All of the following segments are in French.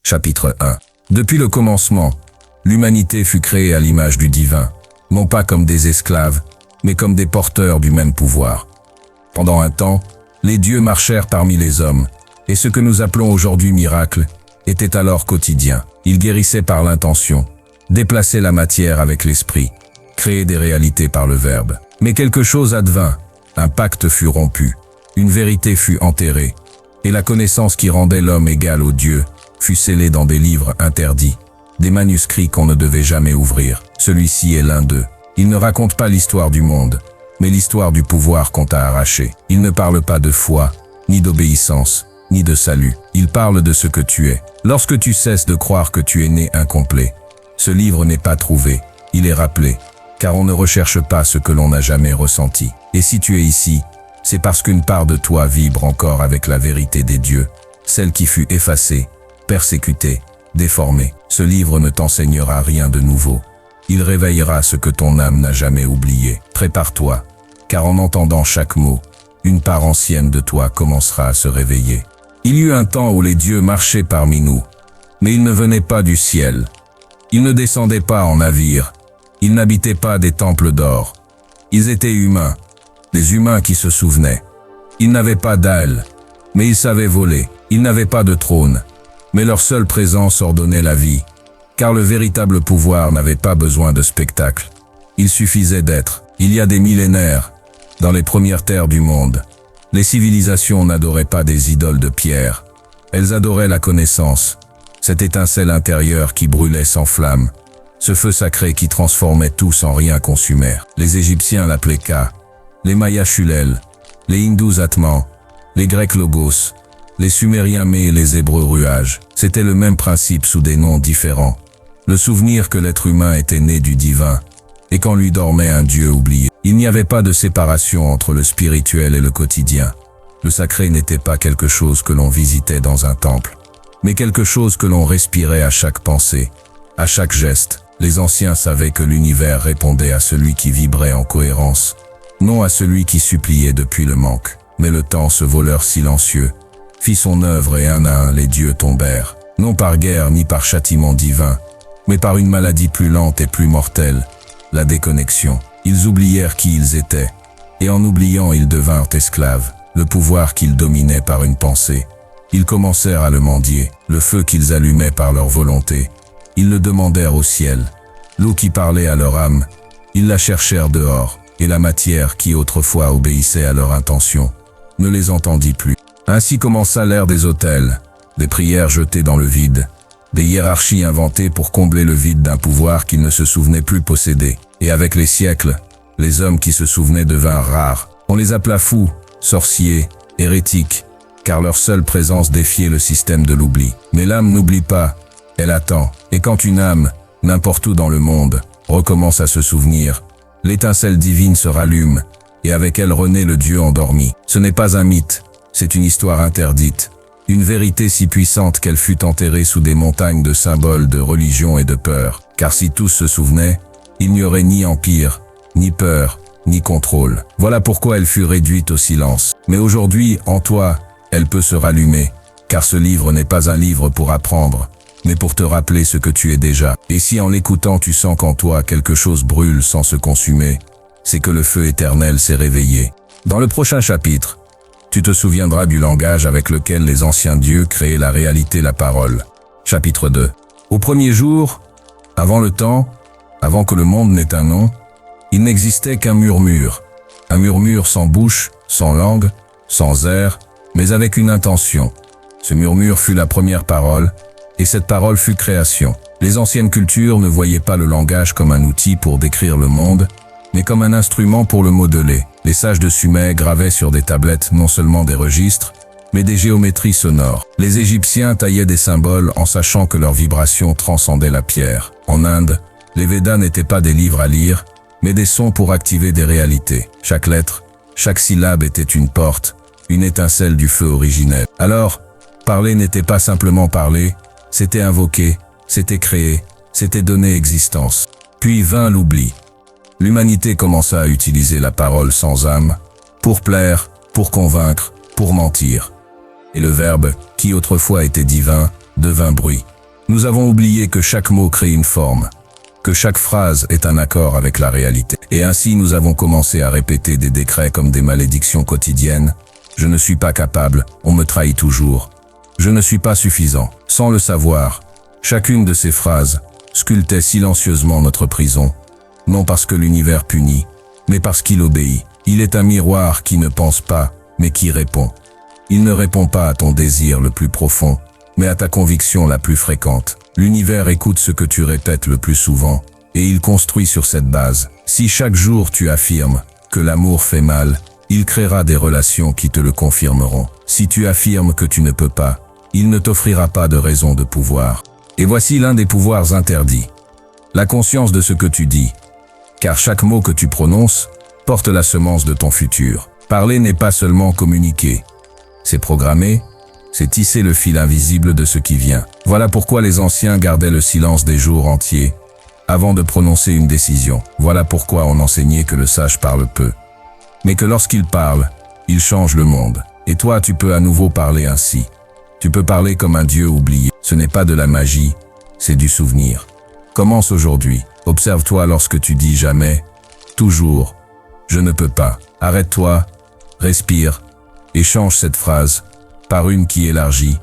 Chapitre 1. Depuis le commencement, l'humanité fut créée à l'image du divin, non pas comme des esclaves, mais comme des porteurs du même pouvoir. Pendant un temps, les dieux marchèrent parmi les hommes, et ce que nous appelons aujourd'hui miracle était alors quotidien. Ils guérissaient par l'intention, déplaçaient la matière avec l'esprit, créaient des réalités par le verbe. Mais quelque chose advint, un pacte fut rompu, une vérité fut enterrée, et la connaissance qui rendait l'homme égal au Dieu fut scellée dans des livres interdits, des manuscrits qu'on ne devait jamais ouvrir. Celui-ci est l'un d'eux. Il ne raconte pas l'histoire du monde, mais l'histoire du pouvoir qu'on t'a arraché. Il ne parle pas de foi, ni d'obéissance, ni de salut. Il parle de ce que tu es. Lorsque tu cesses de croire que tu es né incomplet, ce livre n'est pas trouvé, il est rappelé, car on ne recherche pas ce que l'on n'a jamais ressenti. Et si tu es ici, c'est parce qu'une part de toi vibre encore avec la vérité des dieux, celle qui fut effacée, persécutée, déformée. Ce livre ne t'enseignera rien de nouveau. Il réveillera ce que ton âme n'a jamais oublié. Prépare-toi, car en entendant chaque mot, une part ancienne de toi commencera à se réveiller. Il y eut un temps où les dieux marchaient parmi nous, mais ils ne venaient pas du ciel. Ils ne descendaient pas en navire. Ils n'habitaient pas des temples d'or. Ils étaient humains, des humains qui se souvenaient. Ils n'avaient pas d'ailes, mais ils savaient voler. Ils n'avaient pas de trône, mais leur seule présence ordonnait la vie, car le véritable pouvoir n'avait pas besoin de spectacle. Il suffisait d'être. Il y a des millénaires, dans les premières terres du monde, les civilisations n'adoraient pas des idoles de pierre. Elles adoraient la connaissance, cette étincelle intérieure qui brûlait sans flamme, ce feu sacré qui transformait tout sans rien consumer. Les Égyptiens l'appelaient Ka, les Mayas Shulel, les Hindous Atman, les Grecs Logos, les Sumériens Mé et les Hébreux Ruach. C'était le même principe sous des noms différents. Le souvenir que l'être humain était né du divin, et qu'en lui dormait un Dieu oublié. Il n'y avait pas de séparation entre le spirituel et le quotidien. Le sacré n'était pas quelque chose que l'on visitait dans un temple, mais quelque chose que l'on respirait à chaque pensée, à chaque geste. Les anciens savaient que l'univers répondait à celui qui vibrait en cohérence, non à celui qui suppliait depuis le manque. Mais le temps, ce voleur silencieux, fit son œuvre et un à un les dieux tombèrent, non par guerre ni par châtiment divin, mais par une maladie plus lente et plus mortelle, la déconnexion. Ils oublièrent qui ils étaient, et en oubliant ils devinrent esclaves, le pouvoir qu'ils dominaient par une pensée. Ils commencèrent à le mendier, le feu qu'ils allumaient par leur volonté. Ils le demandèrent au ciel, l'eau qui parlait à leur âme, ils la cherchèrent dehors, et la matière qui autrefois obéissait à leur intention, ne les entendit plus. Ainsi commença l'ère des autels, des prières jetées dans le vide, des hiérarchies inventées pour combler le vide d'un pouvoir qu'ils ne se souvenaient plus posséder. Et avec les siècles, les hommes qui se souvenaient devinrent rares. On les appela fous, sorciers, hérétiques, car leur seule présence défiait le système de l'oubli. Mais l'âme n'oublie pas, elle attend. Et quand une âme, n'importe où dans le monde, recommence à se souvenir, l'étincelle divine se rallume, et avec elle renaît le Dieu endormi. Ce n'est pas un mythe, c'est une histoire interdite. Une vérité si puissante qu'elle fut enterrée sous des montagnes de symboles de religion et de peur. Car si tous se souvenaient, il n'y aurait ni empire, ni peur, ni contrôle. Voilà pourquoi elle fut réduite au silence. Mais aujourd'hui, en toi, elle peut se rallumer, car ce livre n'est pas un livre pour apprendre, mais pour te rappeler ce que tu es déjà. Et si en l'écoutant tu sens qu'en toi quelque chose brûle sans se consumer, c'est que le feu éternel s'est réveillé. Dans le prochain chapitre, tu te souviendras du langage avec lequel les anciens dieux créaient la réalité, la parole. Chapitre 2. Au premier jour, avant le temps, avant que le monde n'ait un nom, il n'existait qu'un murmure sans bouche, sans langue, sans air, mais avec une intention. Ce murmure fut la première parole, et cette parole fut création. Les anciennes cultures ne voyaient pas le langage comme un outil pour décrire le monde, mais comme un instrument pour le modeler. Les sages de Sumer gravaient sur des tablettes non seulement des registres, mais des géométries sonores. Les Égyptiens taillaient des symboles en sachant que leur vibration transcendait la pierre. En Inde, les Védas n'étaient pas des livres à lire, mais des sons pour activer des réalités. Chaque lettre, chaque syllabe était une porte, une étincelle du feu originel. Alors, parler n'était pas simplement parler, c'était invoquer, c'était créer, c'était donner existence. Puis vint l'oubli. L'humanité commença à utiliser la parole sans âme, pour plaire, pour convaincre, pour mentir. Et le Verbe, qui autrefois était divin, devint bruit. Nous avons oublié que chaque mot crée une forme, que chaque phrase est un accord avec la réalité. Et ainsi nous avons commencé à répéter des décrets comme des malédictions quotidiennes. Je ne suis pas capable, on me trahit toujours. Je ne suis pas suffisant. Sans le savoir, chacune de ces phrases sculptait silencieusement notre prison, non parce que l'univers punit, mais parce qu'il obéit. Il est un miroir qui ne pense pas, mais qui répond. Il ne répond pas à ton désir le plus profond, mais à ta conviction la plus fréquente. L'univers écoute ce que tu répètes le plus souvent, et il construit sur cette base. Si chaque jour tu affirmes que l'amour fait mal, il créera des relations qui te le confirmeront. Si tu affirmes que tu ne peux pas, il ne t'offrira pas de raison de pouvoir. Et voici l'un des pouvoirs interdits. La conscience de ce que tu dis. Car chaque mot que tu prononces porte la semence de ton futur. Parler n'est pas seulement communiquer. C'est programmer, c'est tisser le fil invisible de ce qui vient. Voilà pourquoi les anciens gardaient le silence des jours entiers avant de prononcer une décision. Voilà pourquoi on enseignait que le sage parle peu, mais que lorsqu'il parle, il change le monde. Et toi, tu peux à nouveau parler ainsi. Tu peux parler comme un dieu oublié. Ce n'est pas de la magie, c'est du souvenir. Commence aujourd'hui. Observe-toi lorsque tu dis jamais, toujours, je ne peux pas. Arrête-toi, respire, et change cette phrase par une qui élargit,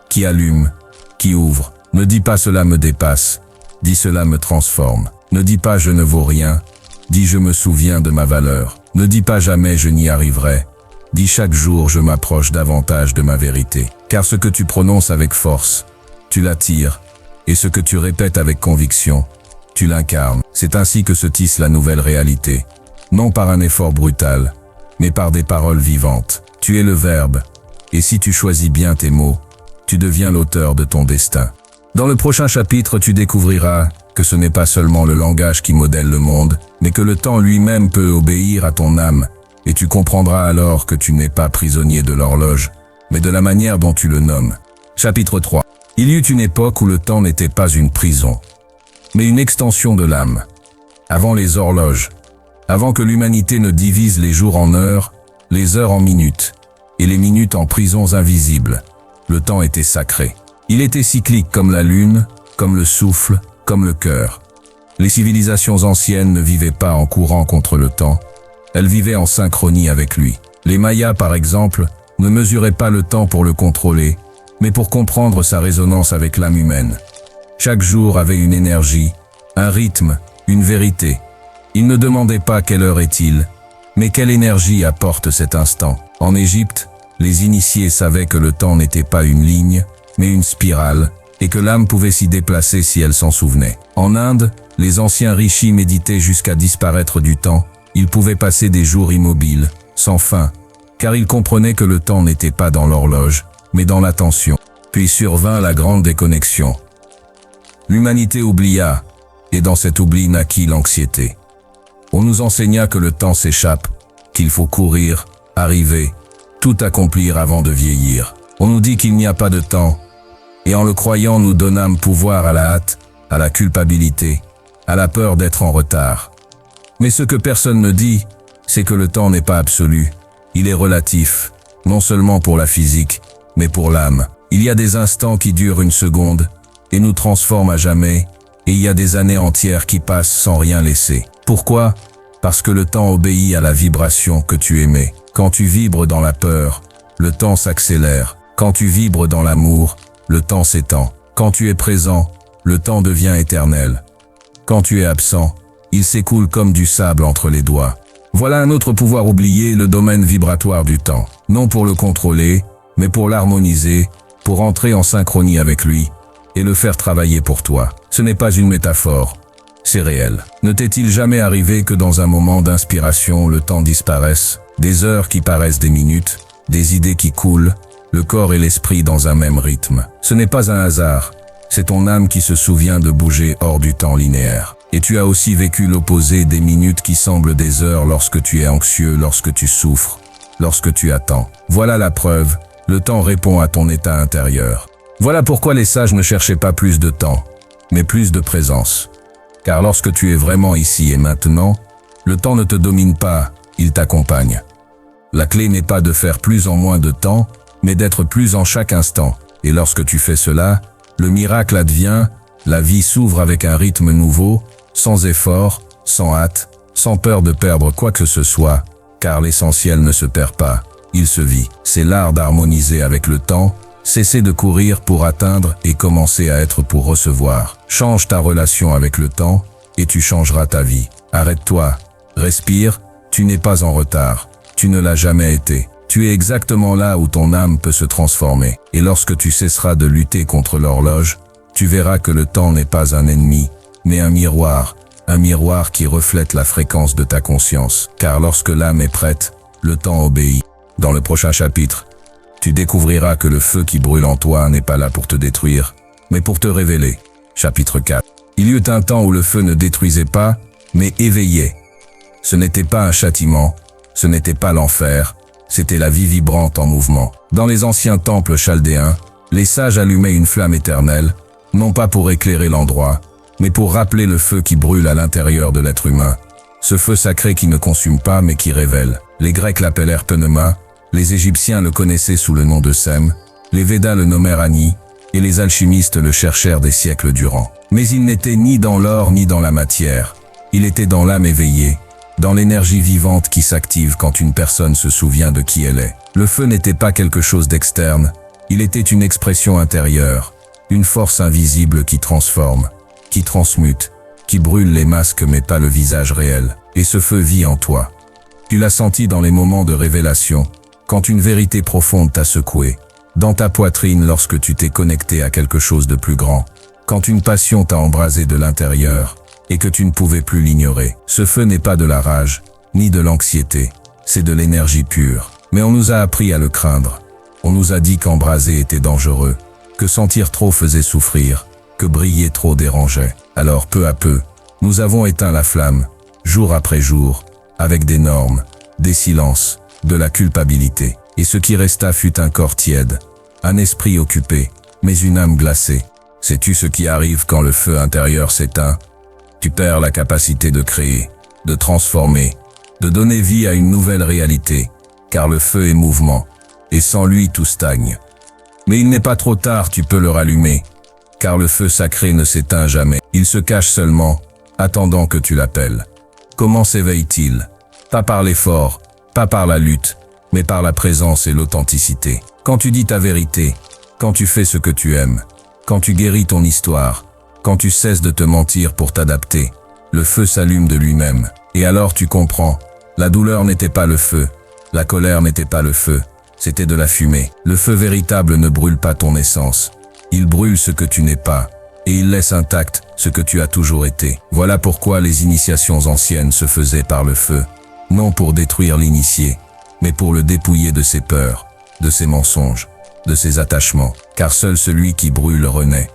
qui allume, qui ouvre. Ne dis pas cela me dépasse, dis cela me transforme. Ne dis pas je ne vaux rien, dis je me souviens de ma valeur. Ne dis pas jamais je n'y arriverai, dis chaque jour je m'approche davantage de ma vérité. Car ce que tu prononces avec force, tu l'attires, et ce que tu répètes avec conviction, tu l'incarnes. C'est ainsi que se tisse la nouvelle réalité, non par un effort brutal, mais par des paroles vivantes. Tu es le verbe, et si tu choisis bien tes mots, tu deviens l'auteur de ton destin. Dans le prochain chapitre, tu découvriras que ce n'est pas seulement le langage qui modèle le monde, mais que le temps lui-même peut obéir à ton âme, et tu comprendras alors que tu n'es pas prisonnier de l'horloge, mais de la manière dont tu le nommes. Chapitre 3. Il y eut une époque où le temps n'était pas une prison, mais une extension de l'âme. Avant les horloges, avant que l'humanité ne divise les jours en heures, les heures en minutes, et les minutes en prisons invisibles, le temps était sacré. Il était cyclique comme la lune, comme le souffle, comme le cœur. Les civilisations anciennes ne vivaient pas en courant contre le temps, elles vivaient en synchronie avec lui. Les Mayas, par exemple, ne mesuraient pas le temps pour le contrôler, mais pour comprendre sa résonance avec l'âme humaine. Chaque jour avait une énergie, un rythme, une vérité. Ils ne demandaient pas quelle heure est-il, mais quelle énergie apporte cet instant. En Égypte, les initiés savaient que le temps n'était pas une ligne, mais une spirale, et que l'âme pouvait s'y déplacer si elle s'en souvenait. En Inde, les anciens rishis méditaient jusqu'à disparaître du temps. Ils pouvaient passer des jours immobiles, sans fin, car ils comprenaient que le temps n'était pas dans l'horloge, mais dans l'attention. Puis survint la grande déconnexion. L'humanité oublia, et dans cet oubli naquit l'anxiété. On nous enseigna que le temps s'échappe, qu'il faut courir, arriver, tout accomplir avant de vieillir. On nous dit qu'il n'y a pas de temps, et en le croyant nous donnâmes pouvoir à la hâte, à la culpabilité, à la peur d'être en retard. Mais ce que personne ne dit, c'est que le temps n'est pas absolu, il est relatif, non seulement pour la physique, mais pour l'âme. Il y a des instants qui durent une seconde, et nous transforment à jamais, et il y a des années entières qui passent sans rien laisser. Pourquoi? Parce que le temps obéit à la vibration que tu émets. Quand tu vibres dans la peur, le temps s'accélère. Quand tu vibres dans l'amour, le temps s'étend. Quand tu es présent, le temps devient éternel. Quand tu es absent, il s'écoule comme du sable entre les doigts. Voilà un autre pouvoir oublié, le domaine vibratoire du temps. Non pour le contrôler, mais pour l'harmoniser, pour entrer en synchronie avec lui, et le faire travailler pour toi. Ce n'est pas une métaphore, c'est réel. Ne t'est-il jamais arrivé que dans un moment d'inspiration, le temps disparaisse, des heures qui paraissent des minutes, des idées qui coulent, le corps et l'esprit dans un même rythme? Ce n'est pas un hasard, c'est ton âme qui se souvient de bouger hors du temps linéaire. Et tu as aussi vécu l'opposé des minutes qui semblent des heures lorsque tu es anxieux, lorsque tu souffres, lorsque tu attends. Voilà la preuve, le temps répond à ton état intérieur. Voilà pourquoi les sages ne cherchaient pas plus de temps, mais plus de présence. Car lorsque tu es vraiment ici et maintenant, le temps ne te domine pas, il t'accompagne. La clé n'est pas de faire plus en moins de temps, mais d'être plus en chaque instant. Et lorsque tu fais cela, Le miracle advient, la vie s'ouvre avec un rythme nouveau, sans effort, sans hâte, sans peur de perdre quoi que ce soit, car l'essentiel ne se perd pas, il se vit. C'est l'art d'harmoniser avec le temps, cesser de courir pour atteindre et commencer à être pour recevoir. Change ta relation avec le temps, et tu changeras ta vie. Arrête-toi, respire, tu n'es pas en retard, tu ne l'as jamais été. Tu es exactement là où ton âme peut se transformer. Et lorsque tu cesseras de lutter contre l'horloge, tu verras que le temps n'est pas un ennemi, mais un miroir qui reflète la fréquence de ta conscience. Car lorsque l'âme est prête, le temps obéit. Dans le prochain chapitre, tu découvriras que le feu qui brûle en toi n'est pas là pour te détruire, mais pour te révéler. Chapitre 4. Il y eut un temps où le feu ne détruisait pas, mais éveillait. Ce n'était pas un châtiment, ce n'était pas l'enfer, c'était la vie vibrante en mouvement. Dans les anciens temples chaldéens, les sages allumaient une flamme éternelle, non pas pour éclairer l'endroit, mais pour rappeler le feu qui brûle à l'intérieur de l'être humain. Ce feu sacré qui ne consume pas mais qui révèle. Les Grecs l'appelèrent pneuma, les Égyptiens le connaissaient sous le nom de Sem, les Védas le nommèrent Agni, et les alchimistes le cherchèrent des siècles durant. Mais il n'était ni dans l'or ni dans la matière, il était dans l'âme éveillée, dans l'énergie vivante qui s'active quand une personne se souvient de qui elle est. Le feu n'était pas quelque chose d'externe, il était une expression intérieure, une force invisible qui transforme, qui transmute, qui brûle les masques mais pas le visage réel. Et ce feu vit en toi. Tu l'as senti dans les moments de révélation, quand une vérité profonde t'a secoué, dans ta poitrine lorsque tu t'es connecté à quelque chose de plus grand, quand une passion t'a embrasé de l'intérieur, et que tu ne pouvais plus l'ignorer. Ce feu n'est pas de la rage, ni de l'anxiété, c'est de l'énergie pure. Mais on nous a appris à le craindre. On nous a dit qu'embraser était dangereux, que sentir trop faisait souffrir, que briller trop dérangeait. Alors peu à peu, nous avons éteint la flamme, jour après jour, avec des normes, des silences, de la culpabilité. Et ce qui resta fut un corps tiède, un esprit occupé, mais une âme glacée. Sais-tu ce qui arrive quand le feu intérieur s'éteint? Tu perds la capacité de créer, de transformer, de donner vie à une nouvelle réalité, car le feu est mouvement, et sans lui tout stagne. Mais il n'est pas trop tard, tu peux le rallumer, car le feu sacré ne s'éteint jamais. Il se cache seulement, attendant que tu l'appelles. Comment s'éveille-t-il? Pas par l'effort, pas par la lutte, mais par la présence et l'authenticité. Quand tu dis ta vérité, quand tu fais ce que tu aimes, quand tu guéris ton histoire, quand tu cesses de te mentir pour t'adapter, le feu s'allume de lui-même. Et alors tu comprends, la douleur n'était pas le feu, la colère n'était pas le feu, c'était de la fumée. Le feu véritable ne brûle pas ton essence, il brûle ce que tu n'es pas, et il laisse intact ce que tu as toujours été. Voilà pourquoi les initiations anciennes se faisaient par le feu, non pour détruire l'initié, mais pour le dépouiller de ses peurs, de ses mensonges, de ses attachements, car seul celui qui brûle renaît.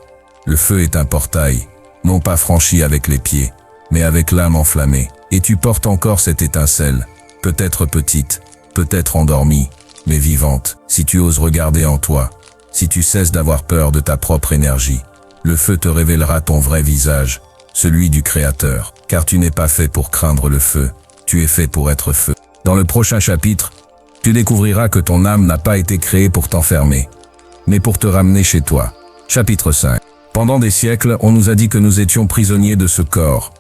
Le feu est un portail, non pas franchi avec les pieds, mais avec l'âme enflammée. Et tu portes encore cette étincelle, peut-être petite, peut-être endormie, mais vivante. Si tu oses regarder en toi, si tu cesses d'avoir peur de ta propre énergie, le feu te révélera ton vrai visage, celui du Créateur. Car tu n'es pas fait pour craindre le feu, tu es fait pour être feu. Dans le prochain chapitre, tu découvriras que ton âme n'a pas été créée pour t'enfermer, mais pour te ramener chez toi. Chapitre 5. Pendant des siècles, on nous a dit que nous étions prisonniers de ce corps,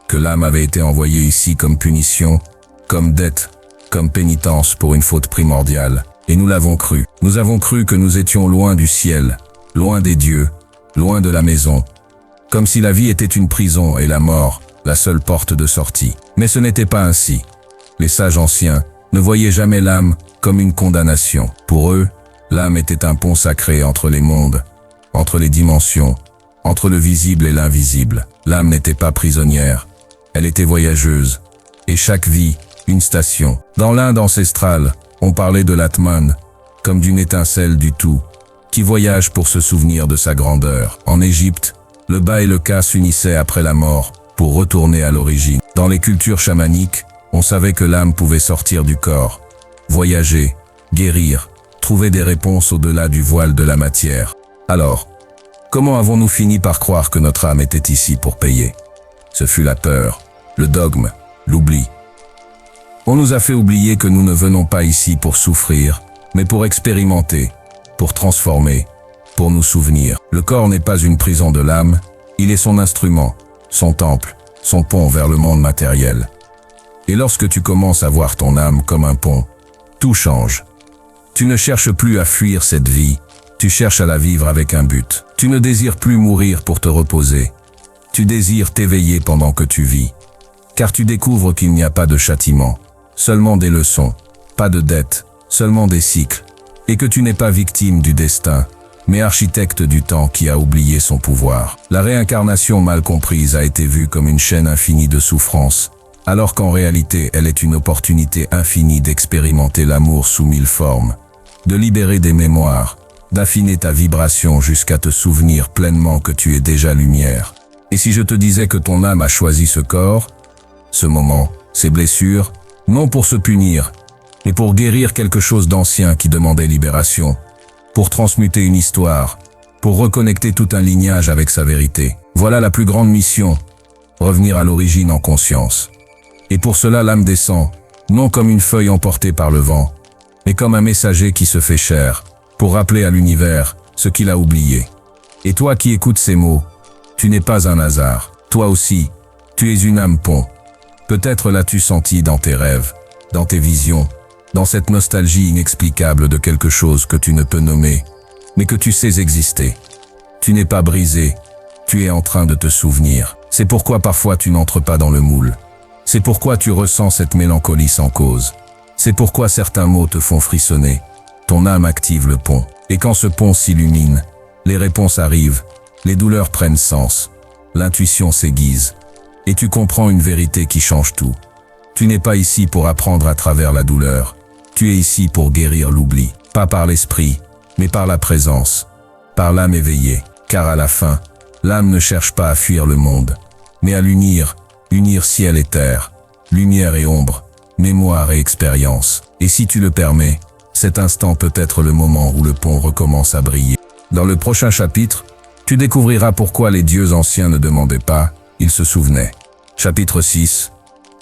que l'âme avait été envoyée ici comme punition, comme dette, comme pénitence pour une faute primordiale. Et nous l'avons cru. Nous avons cru que nous étions loin du ciel, loin des dieux, loin de la maison, comme si la vie était une prison et la mort, la seule porte de sortie. Mais ce n'était pas ainsi. Les sages anciens ne voyaient jamais l'âme comme une condamnation. Pour eux, l'âme était un pont sacré entre les mondes, entre les dimensions, entre le visible et l'invisible. L'âme n'était pas prisonnière, elle était voyageuse, et chaque vie, une station. Dans l'Inde ancestrale, on parlait de l'Atman, comme d'une étincelle du tout, qui voyage pour se souvenir de sa grandeur. En Égypte, le Ba et le Ka s'unissaient après la mort, pour retourner à l'origine. Dans les cultures chamaniques, on savait que l'âme pouvait sortir du corps, voyager, guérir, trouver des réponses au-delà du voile de la matière. Alors, comment avons-nous fini par croire que notre âme était ici pour payer? Ce fut la peur, le dogme, l'oubli. On nous a fait oublier que nous ne venons pas ici pour souffrir, mais pour expérimenter, pour transformer, pour nous souvenir. Le corps n'est pas une prison de l'âme, il est son instrument, son temple, son pont vers le monde matériel. Et lorsque tu commences à voir ton âme comme un pont, tout change. Tu ne cherches plus à fuir cette vie, tu cherches à la vivre avec un but. Tu ne désires plus mourir pour te reposer. Tu désires t'éveiller pendant que tu vis. Car tu découvres qu'il n'y a pas de châtiment, seulement des leçons, pas de dettes, seulement des cycles, et que tu n'es pas victime du destin, mais architecte du temps qui a oublié son pouvoir. La réincarnation mal comprise a été vue comme une chaîne infinie de souffrances, alors qu'en réalité elle est une opportunité infinie d'expérimenter l'amour sous 1000 formes, de libérer des mémoires, d'affiner ta vibration jusqu'à te souvenir pleinement que tu es déjà lumière. Et si je te disais que ton âme a choisi ce corps, ce moment, ces blessures, non pour se punir, mais pour guérir quelque chose d'ancien qui demandait libération, pour transmuter une histoire, pour reconnecter tout un lignage avec sa vérité. Voilà la plus grande mission, revenir à l'origine en conscience. Et pour cela l'âme descend, non comme une feuille emportée par le vent, mais comme un messager qui se fait chair, pour rappeler à l'univers ce qu'il a oublié. Et toi qui écoutes ces mots, tu n'es pas un hasard. Toi aussi, tu es une âme pont. Peut-être l'as-tu senti dans tes rêves, dans tes visions, dans cette nostalgie inexplicable de quelque chose que tu ne peux nommer, mais que tu sais exister. Tu n'es pas brisé, tu es en train de te souvenir. C'est pourquoi parfois tu n'entres pas dans le moule. C'est pourquoi tu ressens cette mélancolie sans cause. C'est pourquoi certains mots te font frissonner. Ton âme active le pont. Et quand ce pont s'illumine, les réponses arrivent, les douleurs prennent sens, l'intuition s'aiguise. Et tu comprends une vérité qui change tout. Tu n'es pas ici pour apprendre à travers la douleur. Tu es ici pour guérir l'oubli. Pas par l'esprit, mais par la présence. Par l'âme éveillée. Car à la fin, l'âme ne cherche pas à fuir le monde, mais à l'unir, unir ciel et terre, lumière et ombre, mémoire et expérience. Et si tu le permets, cet instant peut être le moment où le pont recommence à briller. Dans le prochain chapitre, tu découvriras pourquoi les dieux anciens ne demandaient pas, ils se souvenaient. Chapitre 6.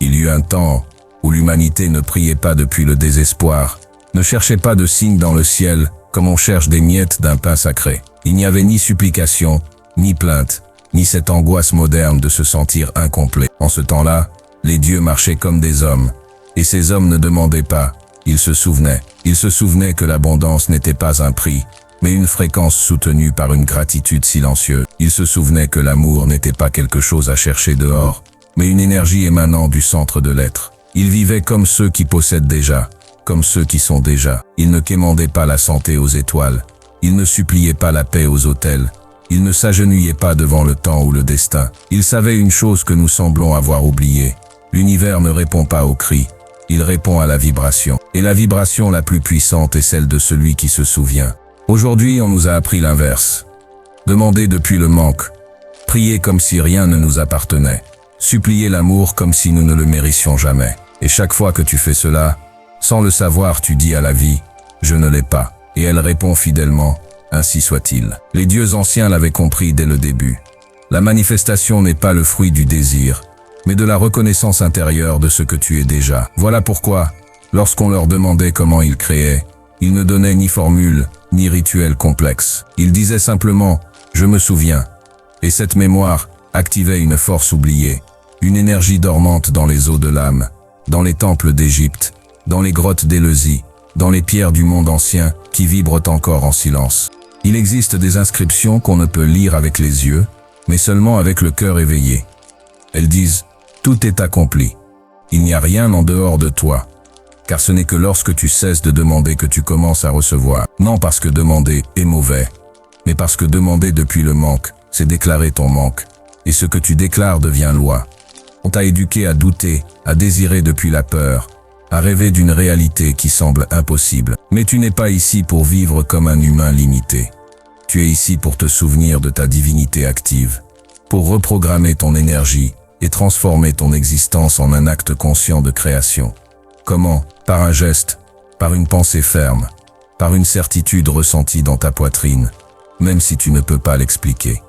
Il y eut un temps où l'humanité ne priait pas depuis le désespoir, ne cherchait pas de signes dans le ciel comme on cherche des miettes d'un pain sacré. Il n'y avait ni supplication, ni plainte, ni cette angoisse moderne de se sentir incomplet. En ce temps-là, les dieux marchaient comme des hommes, et ces hommes ne demandaient pas, ils se souvenaient. Ils se souvenaient que l'abondance n'était pas un prix, mais une fréquence soutenue par une gratitude silencieuse. Ils se souvenaient que l'amour n'était pas quelque chose à chercher dehors, mais une énergie émanant du centre de l'être. Ils vivaient comme ceux qui possèdent déjà, comme ceux qui sont déjà. Ils ne quémandaient pas la santé aux étoiles, ils ne suppliaient pas la paix aux autels, ils ne s'agenouillaient pas devant le temps ou le destin. Ils savaient une chose que nous semblons avoir oubliée. L'univers ne répond pas aux cris, il répond à la vibration. Et la vibration la plus puissante est celle de celui qui se souvient. Aujourd'hui, on nous a appris l'inverse. Demander depuis le manque, prier comme si rien ne nous appartenait, supplier l'amour comme si nous ne le méritions jamais. Et chaque fois que tu fais cela, sans le savoir, tu dis à la vie, je ne l'ai pas. Et elle répond fidèlement, ainsi soit-il. Les dieux anciens l'avaient compris dès le début. La manifestation n'est pas le fruit du désir, mais de la reconnaissance intérieure de ce que tu es déjà. Voilà pourquoi, lorsqu'on leur demandait comment ils créaient, ils ne donnaient ni formule, ni rituel complexe. Ils disaient simplement, je me souviens. Et cette mémoire activait une force oubliée, une énergie dormante dans les eaux de l'âme, dans les temples d'Égypte, dans les grottes d'Éleusis, dans les pierres du monde ancien qui vibrent encore en silence. Il existe des inscriptions qu'on ne peut lire avec les yeux, mais seulement avec le cœur éveillé. Elles disent « Tout est accompli. Il n'y a rien en dehors de toi. » Car ce n'est que lorsque tu cesses de demander que tu commences à recevoir. Non parce que demander est mauvais, mais parce que demander depuis le manque, c'est déclarer ton manque. Et ce que tu déclares devient loi. On t'a éduqué à douter, à désirer depuis la peur, à rêver d'une réalité qui semble impossible. Mais tu n'es pas ici pour vivre comme un humain limité. Tu es ici pour te souvenir de ta divinité active, pour reprogrammer ton énergie et transformer ton existence en un acte conscient de création. Comment? Par un geste, par une pensée ferme, par une certitude ressentie dans ta poitrine, même si tu ne peux pas l'expliquer.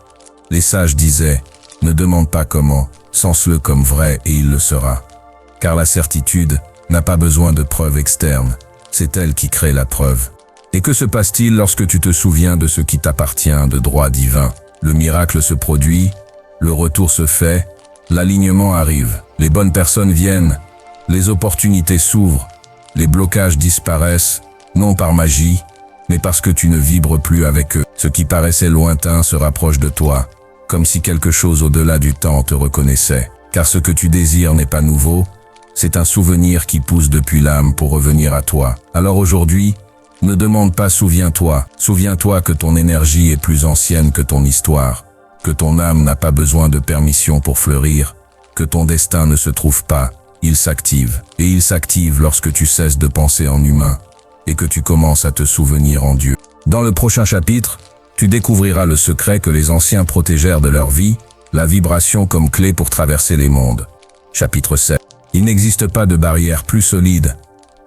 Les sages disaient, ne demande pas comment, sens-le comme vrai et il le sera. Car la certitude n'a pas besoin de preuves externes, c'est elle qui crée la preuve. Et que se passe-t-il lorsque tu te souviens de ce qui t'appartient de droit divin? Le miracle se produit, le retour se fait, l'alignement arrive, les bonnes personnes viennent, les opportunités s'ouvrent, les blocages disparaissent, non par magie, mais parce que tu ne vibres plus avec eux. Ce qui paraissait lointain se rapproche de toi, comme si quelque chose au-delà du temps te reconnaissait. Car ce que tu désires n'est pas nouveau, c'est un souvenir qui pousse depuis l'âme pour revenir à toi. Alors aujourd'hui, ne demande pas souviens-toi. Souviens-toi que ton énergie est plus ancienne que ton histoire, que ton âme n'a pas besoin de permission pour fleurir, que ton destin ne se trouve pas, il s'active. Et il s'active lorsque tu cesses de penser en humain et que tu commences à te souvenir en Dieu. Dans le prochain chapitre, tu découvriras le secret que les anciens protégèrent de leur vie, la vibration comme clé pour traverser les mondes. Chapitre 7. Il n'existe pas de barrière plus solide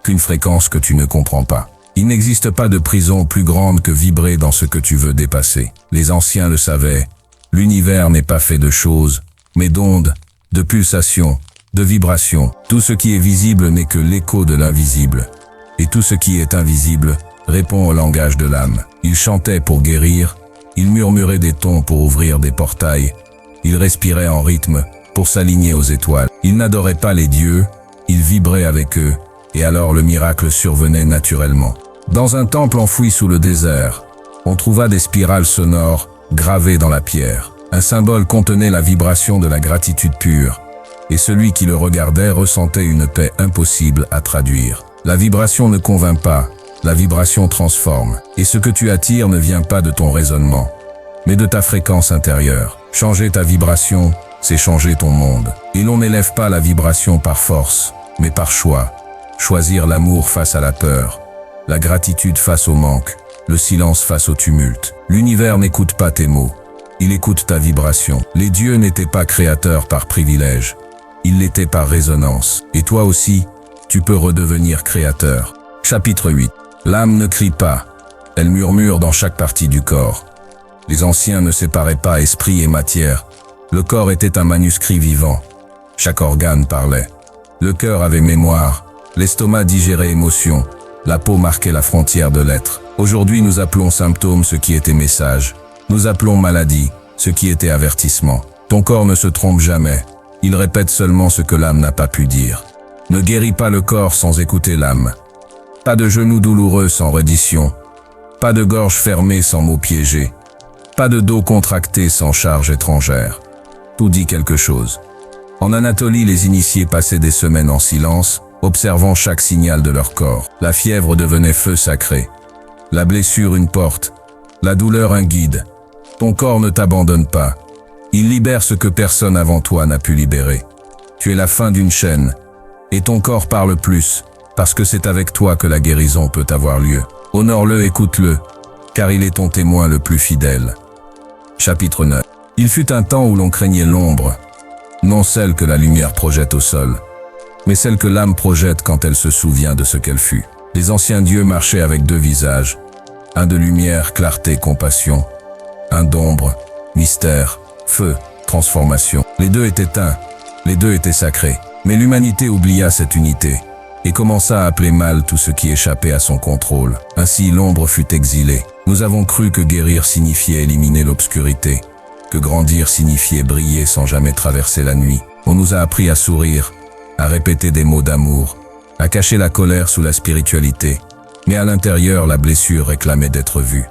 qu'une fréquence que tu ne comprends pas. Il n'existe pas de prison plus grande que vibrer dans ce que tu veux dépasser. Les anciens le savaient. L'univers n'est pas fait de choses, mais d'ondes, de pulsations, de vibrations. Tout ce qui est visible n'est que l'écho de l'invisible. Et tout ce qui est invisible répond au langage de l'âme. Ils chantaient pour guérir, ils murmuraient des tons pour ouvrir des portails, ils respiraient en rythme pour s'aligner aux étoiles. Ils n'adoraient pas les dieux, ils vibraient avec eux, et alors le miracle survenait naturellement. Dans un temple enfoui sous le désert, on trouva des spirales sonores gravées dans la pierre. Un symbole contenait la vibration de la gratitude pure, et celui qui le regardait ressentait une paix impossible à traduire. La vibration ne convainc pas, la vibration transforme. Et ce que tu attires ne vient pas de ton raisonnement, mais de ta fréquence intérieure. Changer ta vibration, c'est changer ton monde. Et l'on n'élève pas la vibration par force, mais par choix. Choisir l'amour face à la peur, la gratitude face au manque, le silence face au tumulte. L'univers n'écoute pas tes mots, il écoute ta vibration. Les dieux n'étaient pas créateurs par privilège, ils l'étaient par résonance. Et toi aussi, tu peux redevenir créateur. Chapitre 8. L'âme ne crie pas, elle murmure dans chaque partie du corps. Les anciens ne séparaient pas esprit et matière. Le corps était un manuscrit vivant. Chaque organe parlait. Le cœur avait mémoire, l'estomac digérait émotion, la peau marquait la frontière de l'être. Aujourd'hui nous appelons symptômes ce qui était message. Nous appelons maladie ce qui était avertissement. Ton corps ne se trompe jamais, il répète seulement ce que l'âme n'a pas pu dire. Ne guéris pas le corps sans écouter l'âme. Pas de genoux douloureux sans reddition. Pas de gorge fermée sans mots piégés. Pas de dos contracté sans charge étrangère. Tout dit quelque chose. En Anatolie, les initiés passaient des semaines en silence, observant chaque signal de leur corps. La fièvre devenait feu sacré. La blessure une porte. La douleur un guide. Ton corps ne t'abandonne pas. Il libère ce que personne avant toi n'a pu libérer. Tu es la fin d'une chaîne. Et ton corps parle plus, parce que c'est avec toi que la guérison peut avoir lieu. Honore-le, écoute-le, car il est ton témoin le plus fidèle. Chapitre 9. Il fut un temps où l'on craignait l'ombre, non celle que la lumière projette au sol, mais celle que l'âme projette quand elle se souvient de ce qu'elle fut. Les anciens dieux marchaient avec deux visages, un de lumière, clarté, compassion, un d'ombre, mystère, feu, transformation. Les deux étaient un, les deux étaient sacrés. Mais l'humanité oublia cette unité et commença à appeler mal tout ce qui échappait à son contrôle. Ainsi l'ombre fut exilée. Nous avons cru que guérir signifiait éliminer l'obscurité, que grandir signifiait briller sans jamais traverser la nuit. On nous a appris à sourire, à répéter des mots d'amour, à cacher la colère sous la spiritualité. Mais à l'intérieur, la blessure réclamait d'être vue.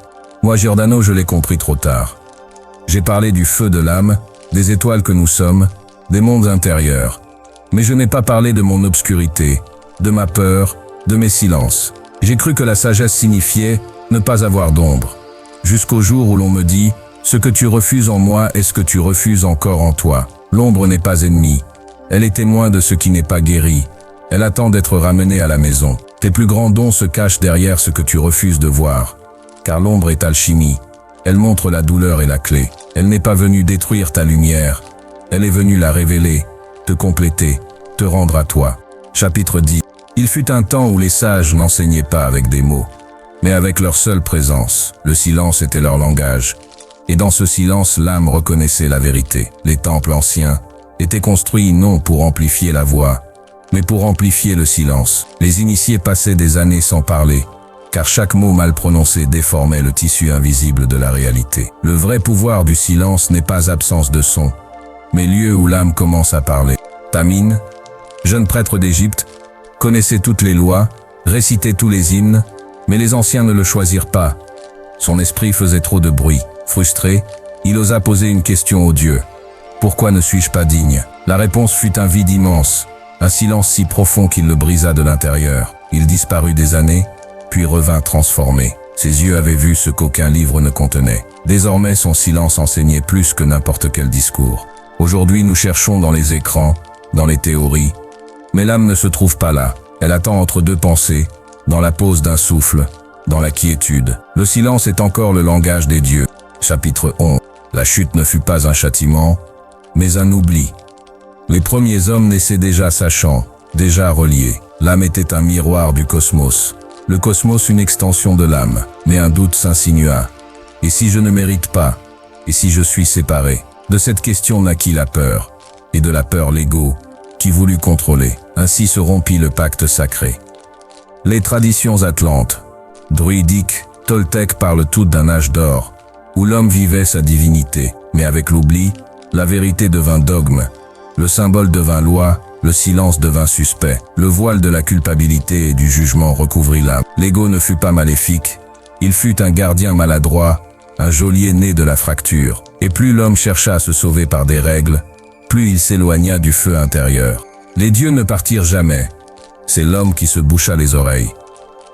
Moi, Giordano, je l'ai compris trop tard. J'ai parlé du feu de l'âme, des étoiles que nous sommes, des mondes intérieurs. Mais je n'ai pas parlé de mon obscurité, de ma peur, de mes silences. J'ai cru que la sagesse signifiait ne pas avoir d'ombre. Jusqu'au jour où l'on me dit « Ce que tu refuses en moi est ce que tu refuses encore en toi ». L'ombre n'est pas ennemie. Elle est témoin de ce qui n'est pas guéri. Elle attend d'être ramenée à la maison. Tes plus grands dons se cachent derrière ce que tu refuses de voir. Car l'ombre est alchimie. Elle montre la douleur et la clé. Elle n'est pas venue détruire ta lumière. Elle est venue la révéler, te compléter, te rendre à toi. Chapitre 10. Il fut un temps où les sages n'enseignaient pas avec des mots, mais avec leur seule présence. Le silence était leur langage. Et dans ce silence, l'âme reconnaissait la vérité. Les temples anciens étaient construits non pour amplifier la voix, mais pour amplifier le silence. Les initiés passaient des années sans parler, car chaque mot mal prononcé déformait le tissu invisible de la réalité. Le vrai pouvoir du silence n'est pas absence de son, mais lieu où l'âme commence à parler. Tamine, jeune prêtre d'Égypte, connaissait toutes les lois, récitait tous les hymnes, mais les anciens ne le choisirent pas. Son esprit faisait trop de bruit. Frustré, il osa poser une question aux dieux. Pourquoi ne suis-je pas digne? La réponse fut un vide immense, un silence si profond qu'il le brisa de l'intérieur. Il disparut des années, puis revint transformé. Ses yeux avaient vu ce qu'aucun livre ne contenait. Désormais, son silence enseignait plus que n'importe quel discours. Aujourd'hui, nous cherchons dans les écrans, dans les théories, mais l'âme ne se trouve pas là. Elle attend entre deux pensées, dans la pause d'un souffle, dans la quiétude. Le silence est encore le langage des dieux. Chapitre 11. La chute ne fut pas un châtiment, mais un oubli. Les premiers hommes naissaient déjà sachant, déjà reliés. L'âme était un miroir du cosmos. Le cosmos une extension de l'âme. Mais un doute s'insinua. Et si je ne mérite pas? Et si je suis séparé? De cette question naquit la peur. Et de la peur l'ego, qui voulut contrôler. Ainsi se rompit le pacte sacré. Les traditions atlantes, druidiques, toltèques parlent toutes d'un âge d'or, où l'homme vivait sa divinité. Mais avec l'oubli, la vérité devint dogme, le symbole devint loi, le silence devint suspect, le voile de la culpabilité et du jugement recouvrit l'âme. L'ego ne fut pas maléfique, il fut un gardien maladroit, un geôlier né de la fracture. Et plus l'homme chercha à se sauver par des règles, plus il s'éloigna du feu intérieur. Les dieux ne partirent jamais, c'est l'homme qui se boucha les oreilles.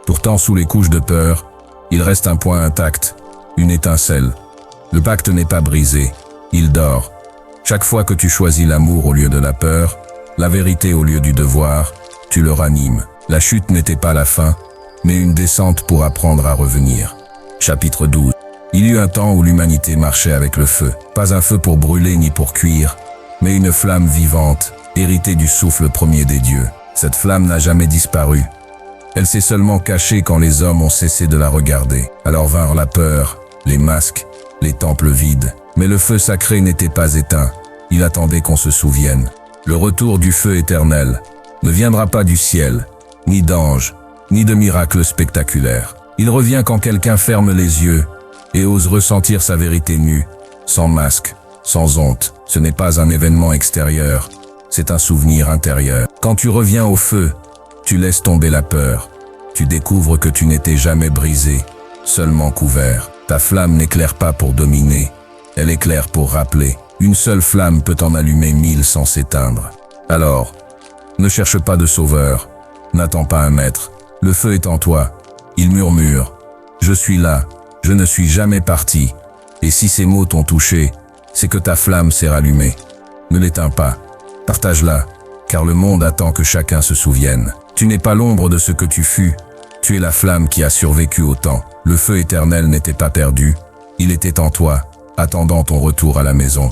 Pourtant, sous les couches de peur, il reste un point intact, une étincelle. Le pacte n'est pas brisé, il dort. Chaque fois que tu choisis l'amour au lieu de la peur, la vérité au lieu du devoir, tu le ranimes. La chute n'était pas la fin, mais une descente pour apprendre à revenir. Chapitre 12. Il y eut un temps où l'humanité marchait avec le feu. Pas un feu pour brûler ni pour cuire, mais une flamme vivante, héritée du souffle premier des dieux. Cette flamme n'a jamais disparu. Elle s'est seulement cachée quand les hommes ont cessé de la regarder. Alors vinrent la peur, les masques, les temples vides. Mais le feu sacré n'était pas éteint. Il attendait qu'on se souvienne. Le retour du feu éternel ne viendra pas du ciel, ni d'anges, ni de miracles spectaculaires. Il revient quand quelqu'un ferme les yeux et ose ressentir sa vérité nue, sans masque, sans honte. Ce n'est pas un événement extérieur, c'est un souvenir intérieur. Quand tu reviens au feu, tu laisses tomber la peur. Tu découvres que tu n'étais jamais brisé, seulement couvert. Ta flamme n'éclaire pas pour dominer, elle éclaire pour rappeler. Une seule flamme peut en allumer 1000 sans s'éteindre. Alors, ne cherche pas de sauveur, n'attends pas un maître. Le feu est en toi, il murmure. Je suis là, je ne suis jamais parti. Et si ces mots t'ont touché, c'est que ta flamme s'est rallumée. Ne l'éteins pas, partage-la, car le monde attend que chacun se souvienne. Tu n'es pas l'ombre de ce que tu fus, tu es la flamme qui a survécu au temps. Le feu éternel n'était pas perdu, il était en toi, attendant ton retour à la maison.